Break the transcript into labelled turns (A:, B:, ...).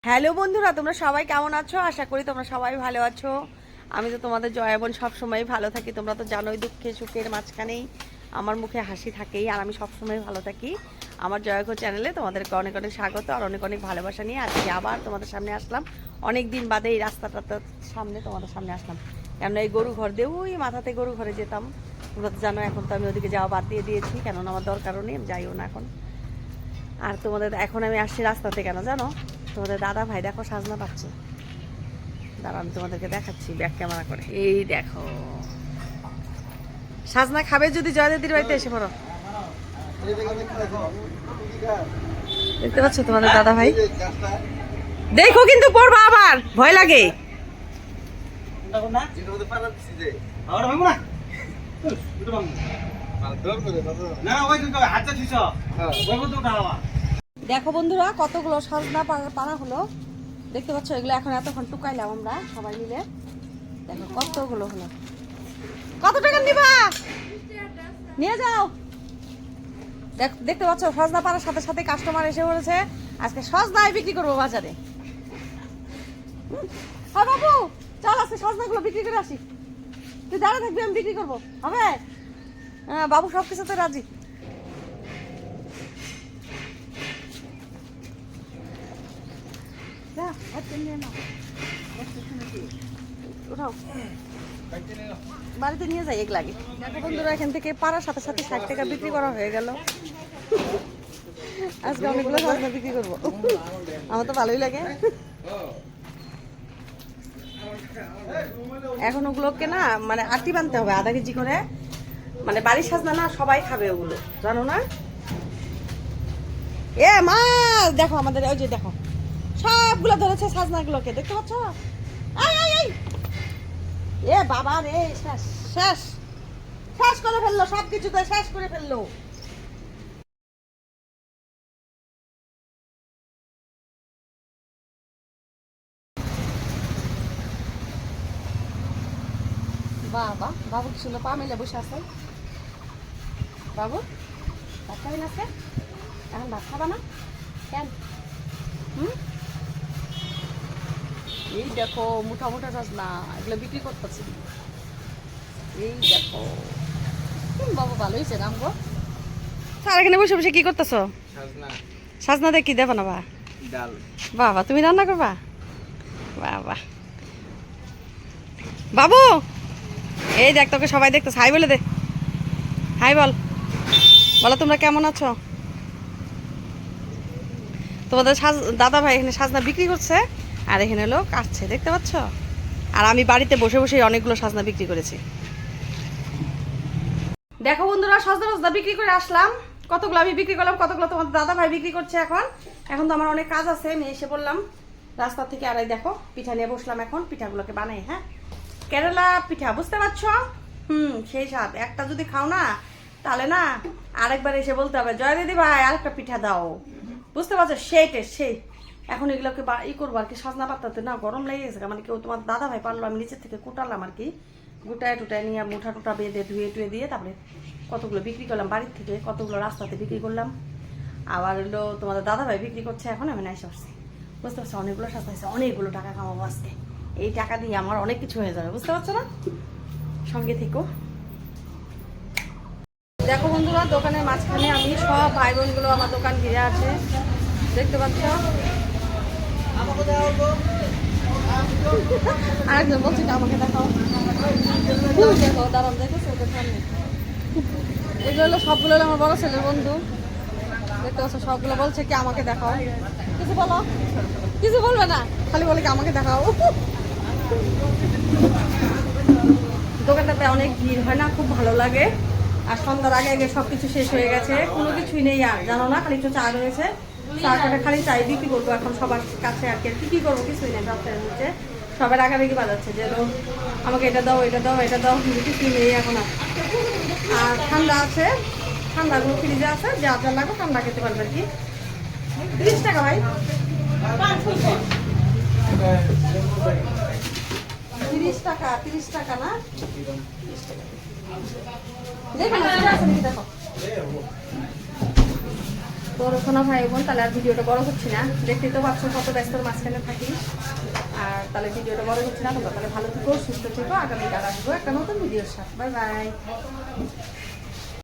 A: Hello বন্ধুরা, তোমরা সবাই কেমন আছো? আশা করি তোমরা সবাই ভালো আছো। আমি তো তোমাদের জয়া বোন, সবসময় ভালো থাকি। তোমরা তো জানোই, দুঃখে সুখের মাঝখানেই আমার মুখে হাসি থাকেই, আর আমি সবসময় ভালো থাকি। আমার জয়াগো চ্যানেলে তোমাদেরকে অনেক অনেক স্বাগত আর অনেক অনেক ভালোবাসা নিয়ে আজকে আবার তোমাদের সামনে আসলাম। অনেক দিন বাদে এই রাস্তাটার সামনে তোমাদের সামনে আসলাম, কেননা এই গরু ঘর দিয়ে ওই মাথাতে গরু ঘরে যেতাম। তোমরা তো জানো, এখন তো আমি ওদিকে যাওয়া বাদ দিয়ে দিয়েছি, কেননা আমার দরকারও নেই, যাইও না এখন। আর তোমাদের এখন আমি আসছি রাস্তাতে, কেন জানো? তোমাদের দাদা ভাই দেখো সাজনা পাচ্ছে, দাঁড়া আমি তোমাদেরকে দেখাচ্ছি ব্যাক ক্যামেরা করে। এই দেখো সাজনা খাবে, যদি জয়দিদির বাড়িতে এসে পড়ো। দেখতে পাচ্ছ তোমাদের দাদা ভাই? দেখো কিন্তু পড়বা, আবার ভয় লাগে। দেখো বন্ধুরা, কতগুলো সাজনা পানা হলো, দেখতে পাচ্ছ? এগুলো এখন এতক্ষণ টুকাইলাম আমরা সবাই মিলে। দেখো কতগুলো হলো। কত টাকা নিবা? নিয়ে যাও। দেখতে পাচ্ছ সজনা পাড়ার সাথে সাথে কাস্টমার এসে পড়েছে। আজকে সজনায় বিক্রি করবো বাজারে। হ্যাঁ বাবু, চল আজকে সজনাগুলো বিক্রি করে আসি। তুই দাঁড়া থাকবি, আমি বিক্রি করবো, হবে? হ্যাঁ বাবু সব কিছুতে রাজি। বাড়িতে নিয়ে যাই এক লাগে। দেখো বন্ধুরা, এখান থেকে পাড়ার সাথে সাথে 60 টাকা বিক্রি করা হয়ে গেল। আজকে অনেকগুলো সজনা বিক্রি করবো, আমার তো ভালোই লাগে। এখন ওগুলোকে না মানে আটি বানতে হবে আধা কেজি করে, মানে বাড়ির সাজনা না সবাই খাবে ওগুলো, জানো না? এ মা দেখো আমাদের ওই যে দেখো সবগুলো ধরেছে সাজনাগুলোকে, দেখতে পাচ্ছ? এ বাবা রে, শেষ শেষ শেষ করে ফেললো, সবকিছুতে শেষ করে ফেললো। বাবা বাবু কি সুন্দর পা মেলে বসে আছে। বাবু ভাত খাবি না? এখন ভাত খাবা না কেন? এই দেখো মুঠা মুঠা সাজনা, এগুলো বিক্রি করতেছি। এই দেখো বাবু, ভালো হয়েছে নাম গো। স্যার এখানে বসে বসে কি করতেছো? সাজনা দিয়ে কি দেবা না? বাবা তুমি রান্না করবা? বাবা বাবু এই দেখ, তোকে সবাই দেখতেছে, হাই বলে দে। হাই বল, বলো তোমরা কেমন আছো? তোমাদের দাদা ভাই এখানে সাজনা বিক্রি করছে, আর এখানে লোক কাটছে, দেখতে পাচ্ছ? আর আমি বাড়িতে বসে বসে অনেকগুলো সাজনা বিক্রি করেছি। দেখো বন্ধুরা, সাজনা বিক্রি করে আসলাম। কতগুলো আমি বিক্রি করলাম, কতগুলো তোমাদের দাদা ভাই বিক্রি করছে। এখন তো আমার অনেক কাজ আছে, আমি এসে বললাম রাস্তা থেকে। আর এই দেখো পিঠা নিয়ে বসলাম, এখন পিঠাগুলোকে বানাই। হ্যাঁ, কেরালা পিঠা, বুঝতে পারছো? সেই স্বাদ। একটা যদি খাও না তাহলে না আরেকবার এসে বলতে হবে জয় দিদি ভাই আরেকটা পিঠা দাও, বুঝতে পারছো? সেই টেস্ট সেই। এখন এগুলোকে ই করবো আর কি, সাজনা পাতাতে না গরম লেগে গেছে, মানে কেউ তোমার দাদা ভাই পারলো, আমি নিচের থেকে কুটালাম আর কি, গুটায় টুটায় নিয়ে মুঠা টুটা বেঁধে ধুয়ে টুয়ে দিয়ে তারপরে কতগুলো বিক্রি করলাম বাড়ির থেকে, কতগুলো রাস্তাতে বিক্রি করলাম। আবার হলো তোমাদের দাদা ভাই বিক্রি করছে, এখন আমি এসে আসছি, বুঝতে পারছো? অনেকগুলো সাজনা হয়েছে, অনেকগুলো টাকা কামাবো আজকে। এই টাকা দিয়ে আমার অনেক কিছু হয়ে যাবে, বুঝতে পারছো না? সঙ্গে থেকো। দেখো বন্ধুরা, দোকানের মাঝখানে আমি সব ভাই বোনগুলো আমার দোকান ঘিরে আছে, দেখতে পাচ্ছ? আরেকজন বলছি আমাকে দেখাও, দেখো দাঁড়ান, দেখেছো ওদের সামনে? এগুলো হলো সবগুলো হলো আমার বড় ছেলের বন্ধু, দেখতে পাচ্ছ? সবগুলো বলছে কি আমাকে দেখাও, কিছু বলো? কিছু বলবে না, খালি বলে কি আমাকে দেখাও। দোকানটাতে অনেক ভিড় হয় না, খুব ভালো লাগে। আর সন্ধ্যার আগে আগে সবকিছু শেষ হয়ে গেছে, কোনো কিছুই নেই আর, জানো না? খালি একটু চা রয়েছে, চা কাটা খালি চাই বিক্রি করবো এখন সবার কাছে আর কি। কি করবো, কিছুই নেই, রাস্তায় হচ্ছে সবার আগাবেগি বাজাচ্ছে যে আমাকে এটা দাও এটা দাও এটা দাও, কিছুই নেই এখন আর ঠান্ডা আছে, ঠান্ডাগুলো ফ্রিজে আছে, যা যা লাগবে ঠান্ডা খেতে পারবে আর কি। 30 টাকা ভাই, 30 টাকা, 30 টাকা না? দেখো না, আছে নাকি দেখো। তো রোকনা ভাই বোন, তাহলে আর ভিডিওটা বড় হচ্ছে না, দেখতেই তো পাচ্ছ কত ব্যস্তর মাঝখানে থাকি। আর তাহলে ভিডিওটা বড় হচ্ছে না, তোমরা তাহলে ভালো থেকো, সুস্থ থেকো, আগামীকাল আসবো একটা নতুন ভিডিওর সাথে। Bye bye.